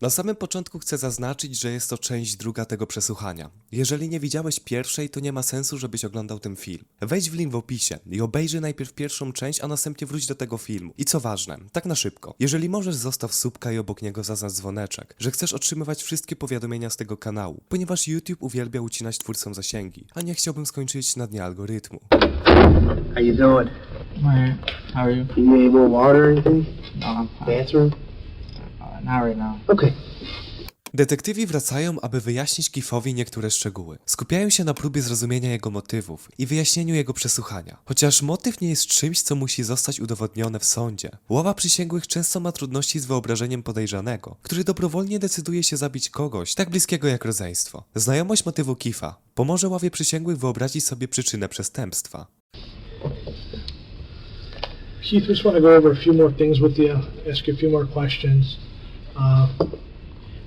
Na samym początku chcę zaznaczyć, że jest to część druga tego przesłuchania. Jeżeli nie widziałeś pierwszej, to nie ma sensu, żebyś oglądał ten film. Wejdź w link w opisie i obejrzyj najpierw pierwszą część, a następnie wróć do tego filmu. I co ważne, tak na szybko. Jeżeli możesz, zostaw subka i obok niego zaznacz dzwoneczek, że chcesz otrzymywać wszystkie powiadomienia z tego kanału, ponieważ YouTube uwielbia ucinać twórcom zasięgi, a nie chciałbym skończyć na dnie algorytmu. How you doing? Alright, how are you? You need more water or anything? No, I'm fine. Bathroom? Not right now. Okay. Detektywi wracają, aby wyjaśnić Keithowi niektóre szczegóły. Skupiają się na próbie zrozumienia jego motywów i wyjaśnieniu jego przesłuchania. Chociaż motyw nie jest czymś, co musi zostać udowodnione w sądzie. Ława przysięgłych często ma trudności z wyobrażeniem podejrzanego, który dobrowolnie decyduje się zabić kogoś tak bliskiego jak rodzeństwo. Znajomość motywu Keitha pomoże ławie przysięgłych wyobrazić sobie przyczynę przestępstwa. Keith, we just want to go over a few more things with you, ask you a few more questions.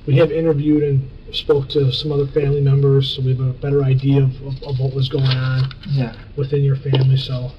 We have interviewed and spoke to some other family members, so we have a better idea of what was going on within your family, so...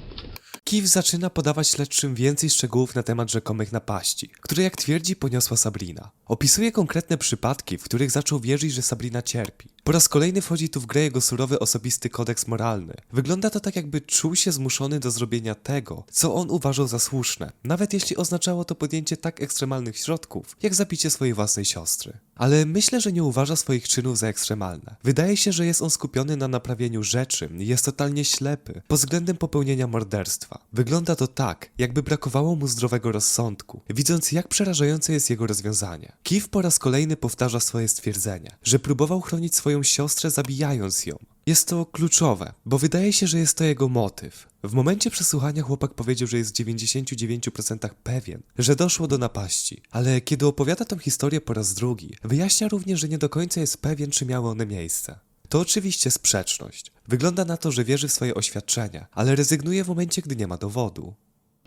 Keith zaczyna podawać śledczym więcej szczegółów na temat rzekomych napaści, które jak twierdzi poniosła Sabrina. Opisuje konkretne przypadki, w których zaczął wierzyć, że Sabrina cierpi. Po raz kolejny wchodzi tu w grę jego surowy osobisty kodeks moralny. Wygląda to tak, jakby czuł się zmuszony do zrobienia tego, co on uważał za słuszne, nawet jeśli oznaczało to podjęcie tak ekstremalnych środków, jak zabicie swojej własnej siostry. Ale myślę, że nie uważa swoich czynów za ekstremalne. Wydaje się, że jest on skupiony na naprawieniu rzeczy i jest totalnie ślepy pod względem popełnienia morderstwa. Wygląda to tak, jakby brakowało mu zdrowego rozsądku, widząc jak przerażające jest jego rozwiązanie. Keith po raz kolejny powtarza swoje stwierdzenie, że próbował chronić swoją siostrę zabijając ją. Jest to kluczowe, bo wydaje się, że jest to jego motyw. W momencie przesłuchania chłopak powiedział, że jest w 99% pewien, że doszło do napaści, ale kiedy opowiada tę historię po raz drugi, wyjaśnia również, że nie do końca jest pewien, czy miały one miejsce. To oczywiście sprzeczność. Wygląda na to, że wierzy w swoje oświadczenia, ale rezygnuje w momencie, gdy nie ma dowodu.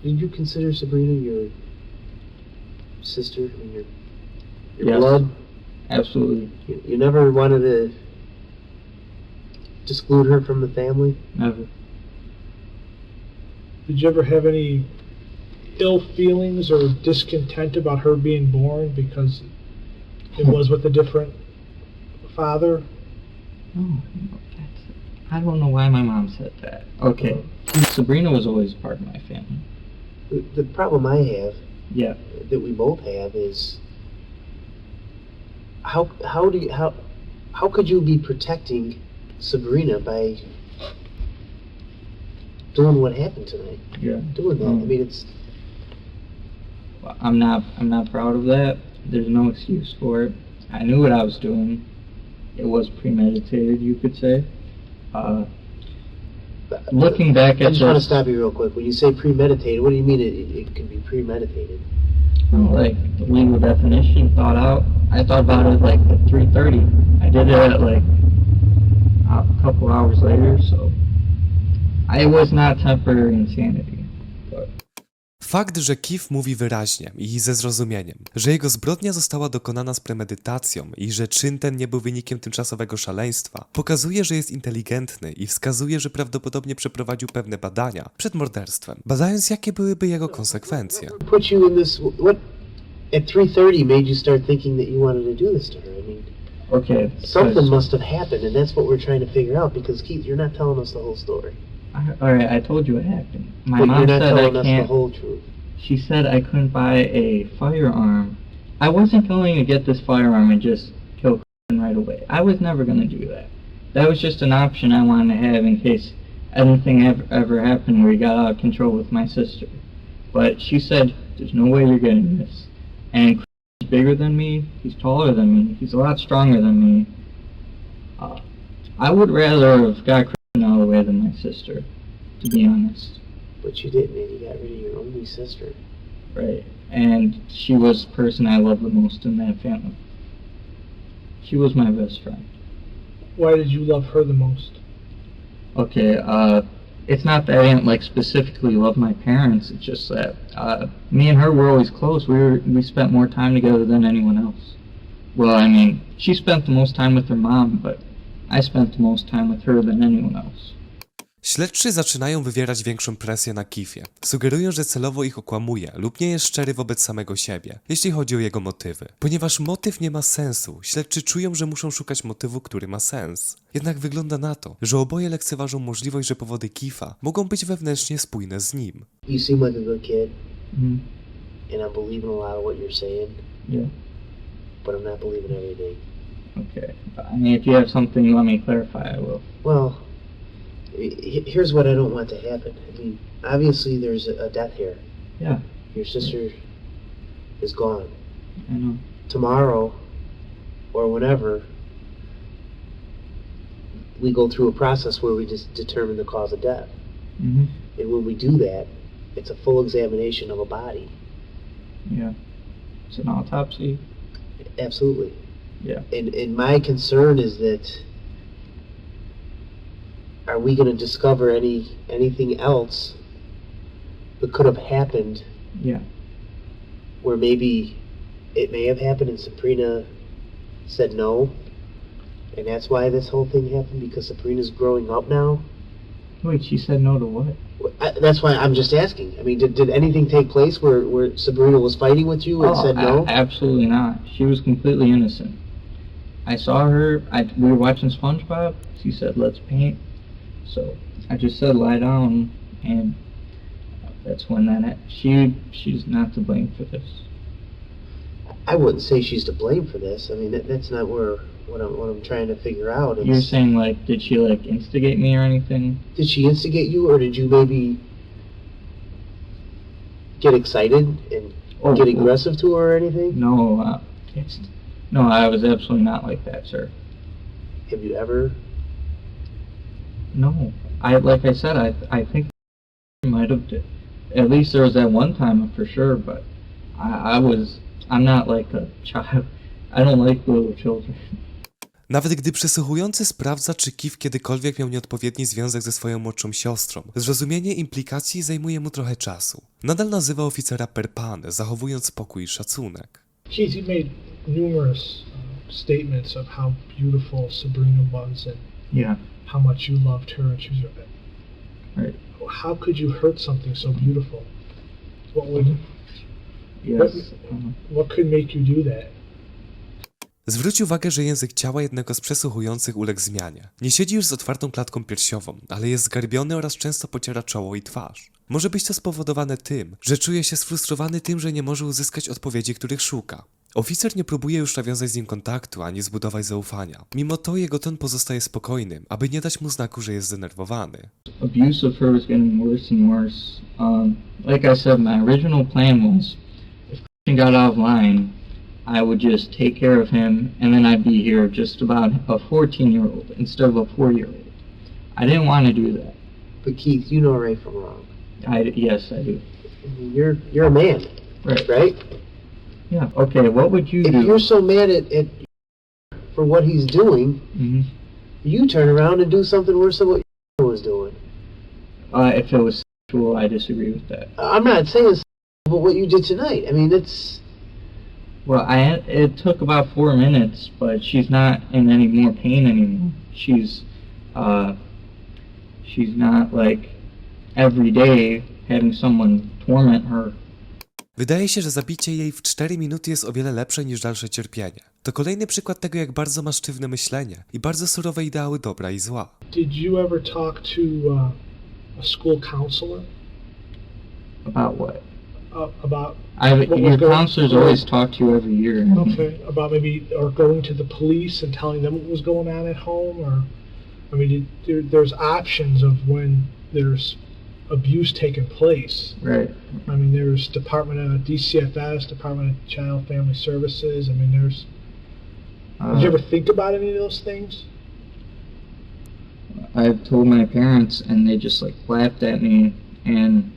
Did you consider Sabrina your sister? I mean, your Yes. blood? Absolutely. You never wanted to exclude her from the family? Never. Did you ever have any ill feelings or discontent about her being born because it was with a different father? No, I don't know why my mom said that. Okay, Sabrina was always part of my family. The problem I have, Yeah. that we both have, is how could you be protecting Sabrina by doing what happened tonight? Yeah. Doing that. I mean, it's... Well, I'm not proud of that. There's no excuse for it. I knew what I was doing. It was premeditated, you could say. Looking back at I just want to this, stop you real quick. When you say premeditated, what do you mean it could be premeditated? like the legal definition, thought out. I thought about it like at 3:30. I did it at like a couple hours later, so it was not temporary insanity. But Fakt, że Keith mówi wyraźnie i ze zrozumieniem, że jego zbrodnia została dokonana z premedytacją i że czyn ten nie był wynikiem tymczasowego szaleństwa, pokazuje, że jest inteligentny i wskazuje, że prawdopodobnie przeprowadził pewne badania przed morderstwem, badając jakie byłyby jego konsekwencje. Put you in this... What at 3:30 made you start thinking that you wanted to do this to her? I mean, okay, something must have happened, and that's what we're trying to figure out, because Keith, you're not telling us the whole story. Alright, I told you what happened. My But mom you're not said I telling us the can't. whole truth. She said I couldn't buy a firearm. I wasn't going to get this firearm and just kill right away. I was never going to do that. That was just an option I wanted to have in case anything ever happened where he got out of control with my sister. But she said, there's no way you're getting this. And he's bigger than me, he's taller than me, he's a lot stronger than me. I would rather have got Christian out of the way than my sister, to be honest. But you didn't, and you got rid of your only sister. Right, and she was the person I loved the most in that family. She was my best friend. Why did you love her the most? Okay, it's not that I didn't like specifically love my parents, it's just that me and her were always close. We spent more time together than anyone else. Well, I mean, she spent the most time with her mom, but I spent the most time with her than anyone else. Śledczy zaczynają wywierać większą presję na Keithie. Sugerują, że celowo ich okłamuje lub nie jest szczery wobec samego siebie, jeśli chodzi o jego motywy. Ponieważ motyw nie ma sensu, śledczy czują, że muszą szukać motywu, który ma sens. Jednak wygląda na to, że oboje lekceważą możliwość, że powody Keitha mogą być wewnętrznie spójne z nim. You seem like a good kid, Mm-hmm. and I'm believing a lot of what you're saying, Yeah. but I'm not believing everything. Okay. I mean, if you have something you want me to clarify, I will. Well, here's what I don't want to happen. I mean, obviously there's a death here. Yeah, Your sister is gone. I know. Tomorrow, or whenever, we go through a process where we just determine the cause of death. Mm-hmm. And when we do that, it's a full examination of a body. Yeah. It's an autopsy. Absolutely. Yeah. And my concern is that, are we going to discover anything else that could have happened Yeah. where maybe it may have happened and Sabrina said no, and that's why this whole thing happened, because Sabrina's growing up now? Wait, she said no to what? That's why I'm just asking. I mean, did anything take place where Sabrina was fighting with you and said no? Absolutely not. She was completely innocent. I saw her, we were watching SpongeBob, she said, let's paint. So I just said lie down, and that's when she's not to blame for this. I wouldn't say she's to blame for this. I mean, that's not what I'm trying to figure out. You're saying, like, did she, like, instigate me or anything? Did she instigate you, or did you maybe get excited and get aggressive to her or anything? No, no, I was absolutely not like that, sir. Have you ever? No, like I said, I think I might have. At least there was that one time for sure, but I'm not like a child. I don't like little children. Nawet gdy przesłuchujący sprawdza, czy Keith kiedykolwiek miał nieodpowiedni związek ze swoją młodszą siostrą, zrozumienie implikacji zajmuje mu trochę czasu. Nadal nazywa oficera per pan, zachowując spokój i szacunek. Keith, you made numerous statements of how beautiful Sabrina was and Yeah. how much you loved her, and she was Right. How could you hurt something so beautiful? Yes. What could make you do that? Zwróć uwagę, że język ciała jednego z przesłuchujących uległ zmianie. Nie siedzi już z otwartą klatką piersiową, ale jest zgarbiony oraz często pociera czoło i twarz. Może być to spowodowane tym, że czuje się sfrustrowany tym, że nie może uzyskać odpowiedzi, których szuka. Oficer nie próbuje już nawiązać z nim kontaktu, ani zbudować zaufania. Mimo to jego ton pozostaje spokojnym, aby nie dać mu znaku, że jest zdenerwowany. Abuse of her was getting worse and worse. Like I said, my original plan was, if Christian got out of line, I would just take care of him, and then I'd be here just about a 14-year-old instead of a 4-year-old. I didn't want to do that. But Keith, you know right from wrong. Yes, I do. I mean, you're a man, right? Yeah. Okay. What would you If do? you're so mad at for what he's doing, Mm-hmm. you turn around and do something worse than what your was doing. If it was sexual, I disagree with that. I'm not saying but what you did tonight. I mean, it's... Well, it took about 4 minutes, but she's not in any more pain anymore. She's not like every day having someone torment her. Wydaje się, że zabicie jej w 4 minuty jest o wiele lepsze niż dalsze cierpienie. To kolejny przykład tego, jak bardzo ma sztywne myślenie i bardzo surowe ideały dobra i zła. Did you ever talk to a school counselor? About what? About your counselors always talk to you every year. Okay, about maybe or going to the police and telling them what was going on at home, or I mean, there's options of when there's abuse taking place. Right. I mean, there's Department of DCFS, Department of Child Family Services. I mean, there's. Did you ever think about any of those things? I've told my parents, and they just like laughed at me, and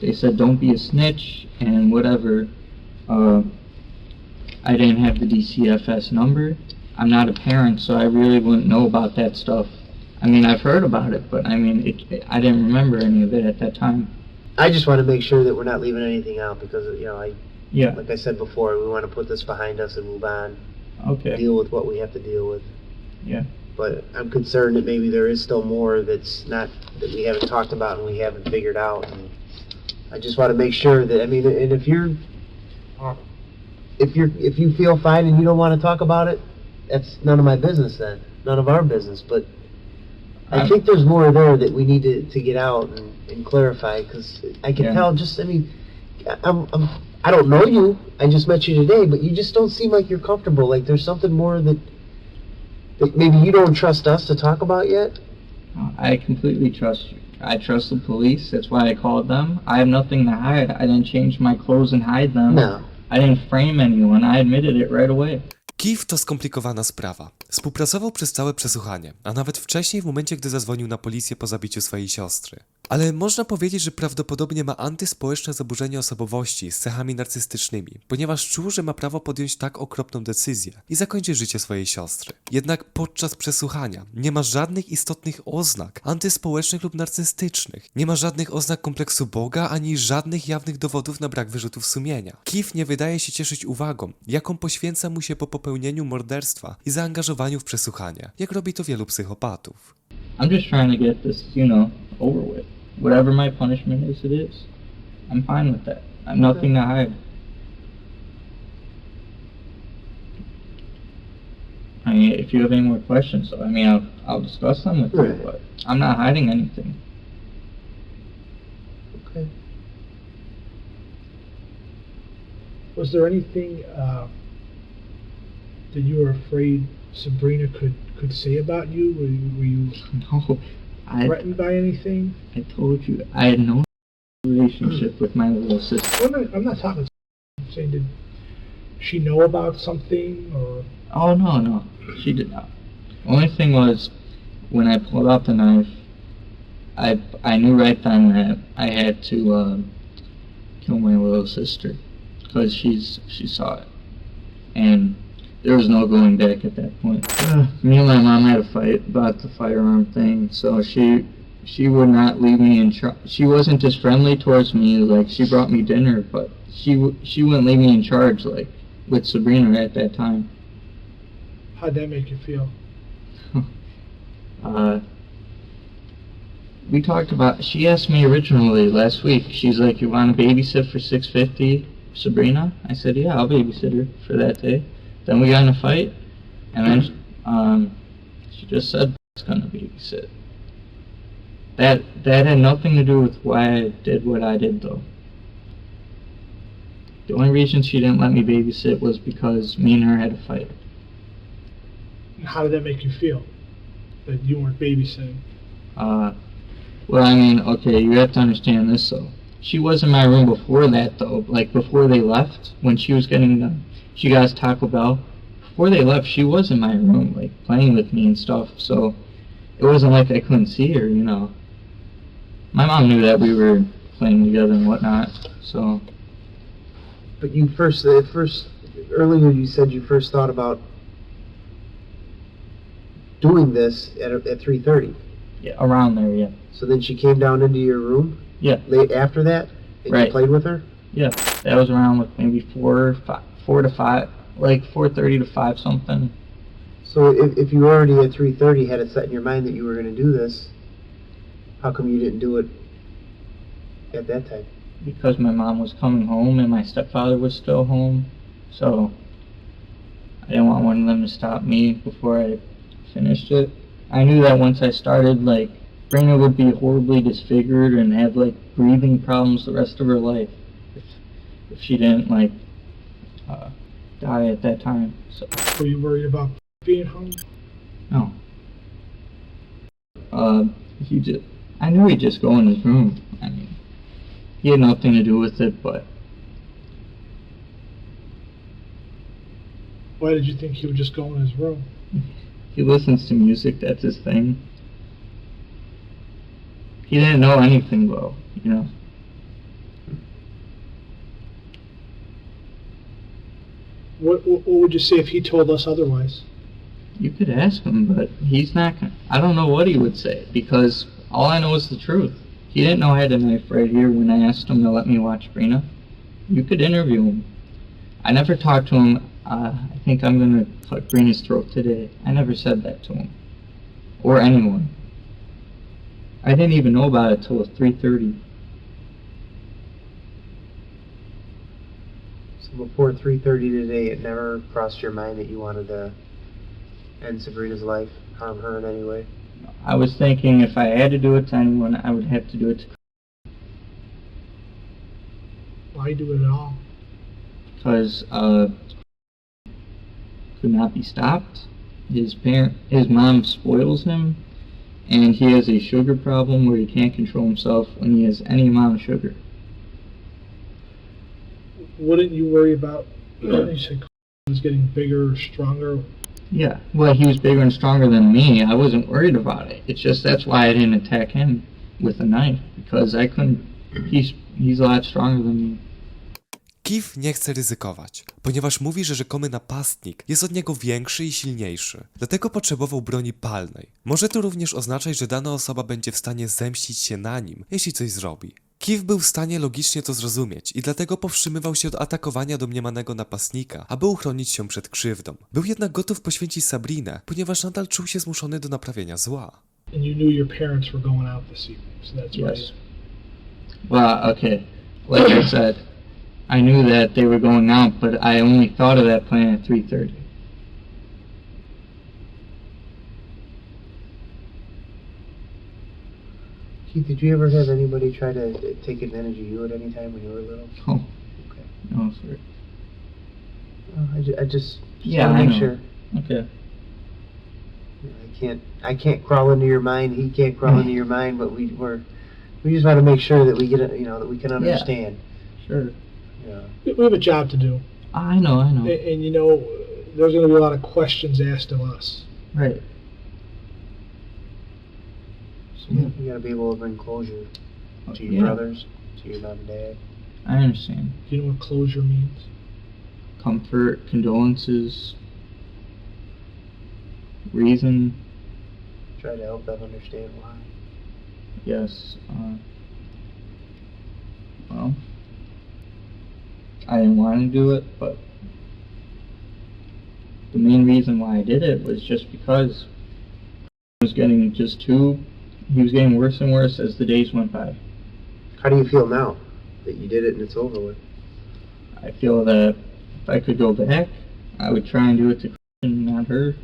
they said, "Don't be a snitch," and whatever. I didn't have the DCFS number. I'm not a parent, so I really wouldn't know about that stuff. I mean, I've heard about it, but I mean, I didn't remember any of it at that time. I just want to make sure that we're not leaving anything out because, you know, Yeah. like I said before, we want to put this behind us and move on. Okay. Deal with what we have to deal with. Yeah. but I'm concerned that maybe there is still more that's not, that we haven't talked about and we haven't figured out. And I just want to make sure that, I mean, and if you feel fine and you don't want to talk about it, that's none of my business then, none of our business. But I think there's more there that we need to get out and clarify, because I can tell just, I mean, I don't know you, I just met you today, but you just don't seem like you're comfortable, like there's something more that maybe you don't trust us to talk about yet? I completely trust you. I trust the police, that's why I called them. I have nothing to hide. I didn't change my clothes and hide them. No. I didn't frame anyone. I admitted it right away. Keith to skomplikowana sprawa. Współpracował przez całe przesłuchanie, a nawet wcześniej w momencie, gdy zadzwonił na policję po zabiciu swojej siostry. Ale można powiedzieć, że prawdopodobnie ma antyspołeczne zaburzenie osobowości z cechami narcystycznymi, ponieważ czuł, że ma prawo podjąć tak okropną decyzję i zakończyć życie swojej siostry. Jednak podczas przesłuchania nie ma żadnych istotnych oznak antyspołecznych lub narcystycznych. Nie ma żadnych oznak kompleksu Boga, ani żadnych jawnych dowodów na brak wyrzutów sumienia. Keith nie wydaje się cieszyć uwagą, jaką poświęca mu się po popełnieniu morderstwa i zaangażowaniu w przesłuchanie, jak robi to wielu psychopatów. I'm just trying to get this, over with. Whatever my punishment is, it is. I'm fine with that. I have nothing to hide. I mean, if you have any more questions, though, I mean, I'll discuss them with you, but I'm not hiding anything. Okay. Was there anything that you were afraid Sabrina could say about you? Were you No, threatened by anything? I told you, I had no relationship with my little sister. Well, I'm not talking. I'm saying, did she know about something, or? Oh, no, she did not. Only thing was, when I pulled out the knife, I knew right then that I had to kill my little sister, because she saw it, and there was no going back at that point. Me and my mom had a fight about the firearm thing, so she would not leave me in charge. She wasn't just friendly towards me, like she brought me dinner, but she wouldn't leave me in charge, like with Sabrina at that time. How'd that make you feel? We talked about, she asked me originally last week, she's like, you want to babysit for $650, Sabrina? I said, yeah, I'll babysit her for that day. Then we got in a fight, and then she just said it's gonna babysit. That had nothing to do with why I did what I did, though. The only reason she didn't let me babysit was because me and her had a fight. And how did that make you feel, that you weren't babysitting? Well, I mean, okay, you have to understand this, though. She was in my room before that, though, like before they left, when she was getting done. She got us Taco Bell. Before they left, she was in my room, like, playing with me and stuff, so it wasn't like I couldn't see her, My mom knew that we were playing together and whatnot, so... But you earlier you said you first thought about doing this at 3:30. Yeah, around there, yeah. So then she came down into your room? Yeah. Late after that? And Right. you played with her? Yeah, that was around, like, maybe 4 to 5, like 4:30 to 5 something. So if you already at 3:30 had it set in your mind that you were going to do this, how come you didn't do it at that time? Because my mom was coming home and my stepfather was still home, so I didn't want one of them to stop me before I finished it. I knew that once I started, like, Brina would be horribly disfigured and have, like, breathing problems the rest of her life if she didn't, like, die at that time. So Were you worried about being home? no. I knew he'd just go in his room. I mean, he had nothing to do with it, but Why did you think he would just go in his room? he listens to music, that's his thing. He didn't know anything, though, What would you say if he told us otherwise? You could ask him, but he's not gonna... I don't know what he would say, because all I know is the truth. He didn't know I had a knife right here when I asked him to let me watch Brina. You could interview him. I never talked to him, I think I'm gonna cut Brina's throat today. I never said that to him. or anyone. I didn't even know about it till 3:30. So before 3:30 today, it never crossed your mind that you wanted to end Sabrina's life, harm her in any way? I was thinking if I had to do it to anyone, I would have to do it to Why do it at all? because could not be stopped. His mom spoils him, and he has a sugar problem where he can't control himself when he has any amount of sugar. Wouldn't you worry about, you said was getting bigger or stronger? Yeah, well, he was bigger and stronger than me. I wasn't worried about it. It's just that's why I didn't attack him with a knife, because I couldn't. He's a lot stronger than me. Keith nie chce ryzykować, ponieważ mówi, że rzekomy napastnik jest od niego większy i silniejszy. Dlatego potrzebował broni palnej. Może to również oznaczać, że dana osoba będzie w stanie zemścić się na nim, jeśli coś zrobi. Keith był w stanie logicznie to zrozumieć i dlatego powstrzymywał się od atakowania domniemanego napastnika, aby uchronić się przed krzywdą. Był jednak gotów poświęcić Sabrinę, ponieważ nadal czuł się zmuszony do naprawienia zła. And you knew your parents were going out this evening, so that's why. Yes. Well, okay. Like I said, I knew that they were going out, but I only thought of that plan at 3:30. Keith, did you ever have anybody try to take advantage of you at any time when you were little? Oh, Okay. no, sir. I just Yeah, want I to make know. sure. Okay. I can't crawl into your mind. He can't crawl into your mind. But we just want to make sure that we get it. That we can understand. Sure. Yeah. We have a job to do, I know. and there's going to be a lot of questions asked of us. Right. So you got to be able to bring closure to your Yeah. brothers, to your mom and dad. I understand. Do you know what closure means? Comfort, condolences, reason. Try to help them understand why. Yes. Well, I didn't want to do it, but the main reason why I did it was just because he was getting worse and worse as the days went by. How do you feel now that you did it and it's over with? I feel that if I could go back, I would try and do it to Christian, not her.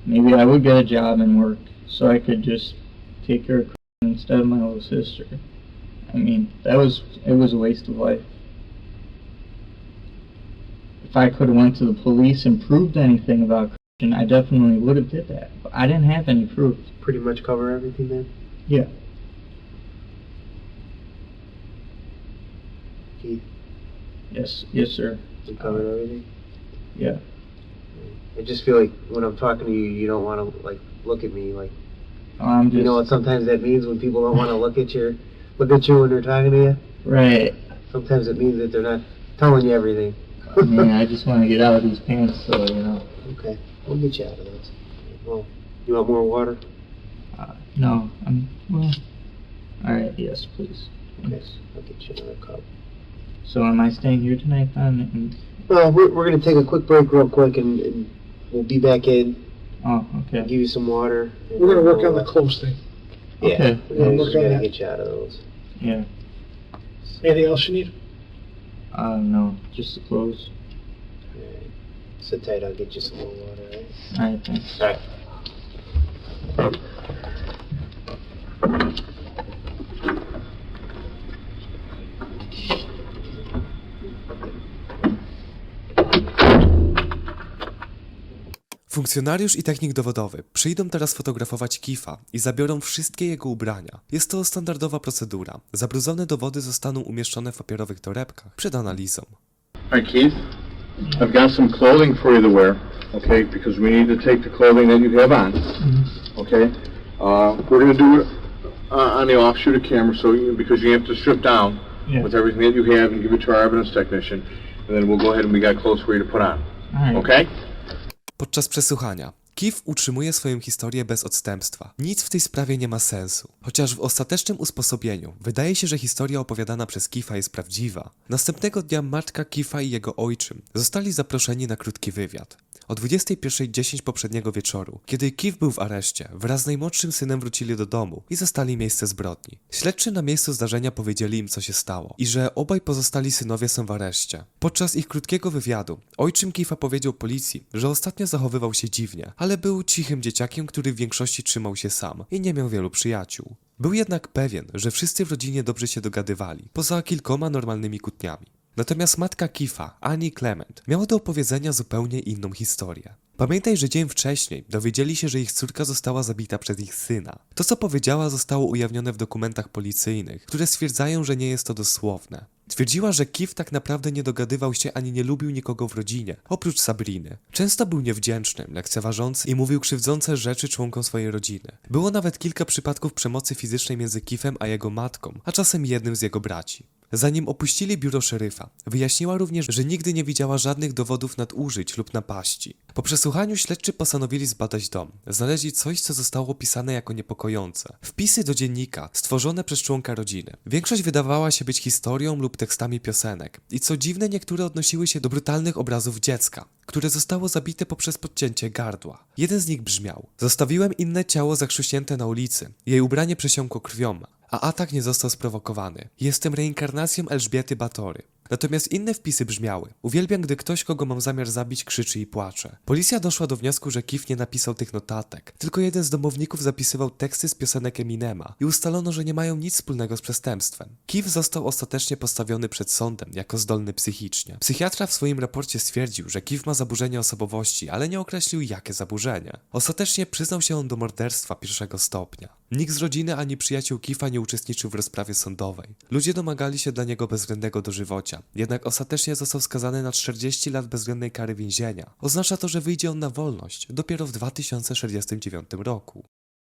Maybe I would get a job and work so I could just take care of Christian instead of my little sister. I mean, it was a waste of life. If I could have went to the police and proved anything about Christian, I definitely would have did that. But I didn't have any proof. Pretty much cover everything then? Yeah. Keith, Yes, sir. you covered everything? Yeah. I just feel like when I'm talking to you, you don't want to look at me like. I'm just You know what sometimes that means when people don't want to look at you when they're talking to you? right. Sometimes it means that they're not telling you everything. I mean, I just want to get out of these pants, so Okay, we'll get you out of those. Well, you want more water? No, well. All right. Yes, please. Okay, I'll get you another cup. So am I staying here tonight then? And, Well, we're going to take a quick break real quick and we'll be back in, oh, okay. give you some water. and We're going to work we'll, on the close thing. Yeah, Okay. we Work just on got to that. get you out of those. Yeah. Anything else you need? No, just the clothes. Alright. Sit tight, I'll get you some more water, alright? All right, thanks. Alright. Funkcjonariusz i technik dowodowy przyjdą teraz fotografować Keitha i zabiorą wszystkie jego ubrania. Jest to standardowa procedura. Zabrudzone dowody zostaną umieszczone w papierowych torebkach przed analizą. Alright, Keith, I've got some clothing for you to wear, okay, because we need to take the clothing that you have on, okay? We're going to do it on the offshoot of camera, because you have to strip down Yeah. with everything that you have and give it to our evidence technician, and then we'll go ahead and we got clothes for you to put on, All right. okay? Podczas przesłuchania Keith utrzymuje swoją historię bez odstępstwa. Nic w tej sprawie nie ma sensu. Chociaż w ostatecznym usposobieniu wydaje się, że historia opowiadana przez Keitha jest prawdziwa. Następnego dnia matka Keitha i jego ojczym zostali zaproszeni na krótki wywiad. o 21:10 poprzedniego wieczoru, kiedy Keith był w areszcie, wraz z najmłodszym synem wrócili do domu i zastali miejsce zbrodni. Śledczy na miejscu zdarzenia powiedzieli im, co się stało i że obaj pozostali synowie są w areszcie. Podczas ich krótkiego wywiadu ojczym Keitha powiedział policji, że ostatnio zachowywał się dziwnie, ale był cichym dzieciakiem, który w większości trzymał się sam i nie miał wielu przyjaciół. Był jednak pewien, że wszyscy w rodzinie dobrze się dogadywali, poza kilkoma normalnymi kłótniami. Natomiast matka Keitha, Annie Clement, miała do opowiedzenia zupełnie inną historię. Pamiętaj, że dzień wcześniej dowiedzieli się, że ich córka została zabita przez ich syna. To, co powiedziała, zostało ujawnione w dokumentach policyjnych, które stwierdzają, że nie jest to dosłowne. Twierdziła, że Keith tak naprawdę nie dogadywał się ani nie lubił nikogo w rodzinie, oprócz Sabriny. Często był niewdzięczny, lekceważący i mówił krzywdzące rzeczy członkom swojej rodziny. Było nawet kilka przypadków przemocy fizycznej między Keithem a jego matką, a czasem jednym z jego braci. Zanim opuścili biuro szeryfa, wyjaśniła również, że nigdy nie widziała żadnych dowodów nadużyć lub napaści. Po przesłuchaniu śledczy postanowili zbadać dom. Znaleźli coś, co zostało opisane jako niepokojące. Wpisy do dziennika, stworzone przez członka rodziny. Większość wydawała się być historią lub tekstami piosenek. I co dziwne, niektóre odnosiły się do brutalnych obrazów dziecka, które zostało zabite poprzez podcięcie gardła. Jeden z nich brzmiał: zostawiłem inne ciało zakrztuśnięte na ulicy. Jej ubranie przesiąkło krwią, a atak nie został sprowokowany. Jestem reinkarnacją Elżbiety Batory. Natomiast inne wpisy brzmiały: uwielbiam, gdy ktoś, kogo mam zamiar zabić, krzyczy i płacze. Policja doszła do wniosku, że Keith nie napisał tych notatek. Tylko jeden z domowników zapisywał teksty z piosenek Eminema i ustalono, że nie mają nic wspólnego z przestępstwem. Keith został ostatecznie postawiony przed sądem jako zdolny psychicznie. Psychiatra w swoim raporcie stwierdził, że Keith ma zaburzenie osobowości, ale nie określił, jakie zaburzenie. Ostatecznie przyznał się on do morderstwa pierwszego stopnia. Nikt z rodziny ani przyjaciół Keitha nie uczestniczył w rozprawie sądowej. Ludzie domagali się dla niego bezwzględnego dożywocia. Jednak ostatecznie został skazany na 40 lat bezwzględnej kary więzienia. Oznacza to, że wyjdzie on na wolność dopiero w 2069 roku.